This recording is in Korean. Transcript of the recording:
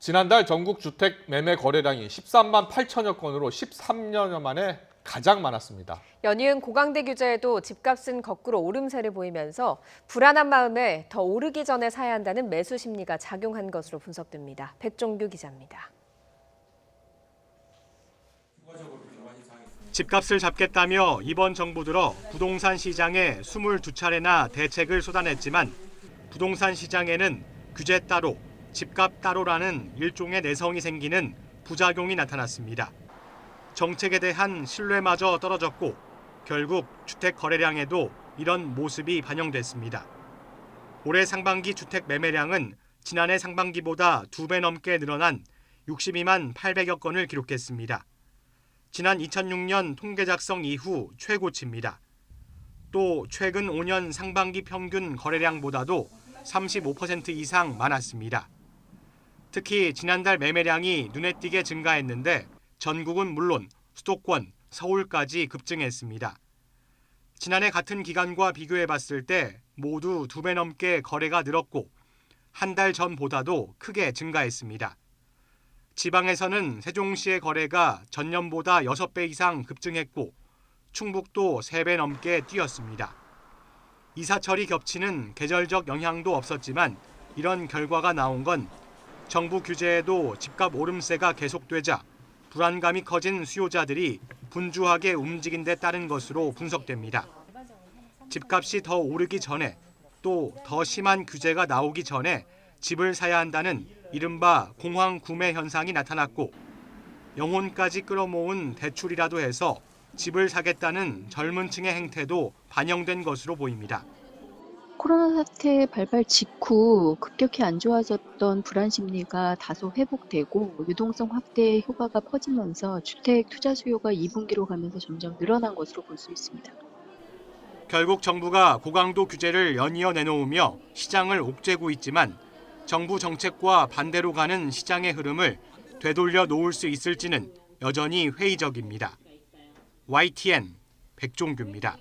지난달 전국 주택 매매 거래량이 13만 8천여 건으로 13년 만에 가장 많았습니다. 연이은 고강대 규제에도 집값은 거꾸로 오름세를 보이면서 불안한 마음에 더 오르기 전에 사야 한다는 매수 심리가 작용한 것으로 분석됩니다. 백종규 기자입니다. 집값을 잡겠다며 이번 정부 들어 부동산 시장에 22차례나 대책을 쏟아냈지만 부동산 시장에는 규제 따로, 집값 따로라는 일종의 내성이 생기는 부작용이 나타났습니다. 정책에 대한 신뢰마저 떨어졌고 결국 주택 거래량에도 이런 모습이 반영됐습니다. 올해 상반기 주택 매매량은 지난해 상반기보다 2배 넘게 늘어난 62만 800여 건을 기록했습니다. 지난 2006년 통계 작성 이후 최고치입니다. 또 최근 5년 상반기 평균 거래량보다도 35% 이상 많았습니다. 특히 지난달 매매량이 눈에 띄게 증가했는데 전국은 물론 수도권, 서울까지 급증했습니다. 지난해 같은 기간과 비교해봤을 때 모두 2배 넘게 거래가 늘었고 한 달 전보다도 크게 증가했습니다. 지방에서는 세종시의 거래가 전년보다 6배 이상 급증했고 충북도 3배 넘게 뛰었습니다. 이사철이 겹치는 계절적 영향도 없었지만 이런 결과가 나온 건 정부 규제에도 집값 오름세가 계속되자 불안감이 커진 수요자들이 분주하게 움직인 데 따른 것으로 분석됩니다. 집값이 더 오르기 전에 또 더 심한 규제가 나오기 전에 집을 사야 한다는 이른바 공황 구매 현상이 나타났고 영혼까지 끌어모은 대출이라도 해서 집을 사겠다는 젊은 층의 행태도 반영된 것으로 보입니다. 코로나 사태 발발 직후 급격히 안 좋아졌던 불안 심리가 다소 회복되고 유동성 확대의 효과가 퍼지면서 주택 투자 수요가 2분기로 가면서 점점 늘어난 것으로 볼 수 있습니다. 결국 정부가 고강도 규제를 연이어 내놓으며 시장을 옥죄고 있지만 정부 정책과 반대로 가는 시장의 흐름을 되돌려 놓을 수 있을지는 여전히 회의적입니다. YTN 백종규입니다.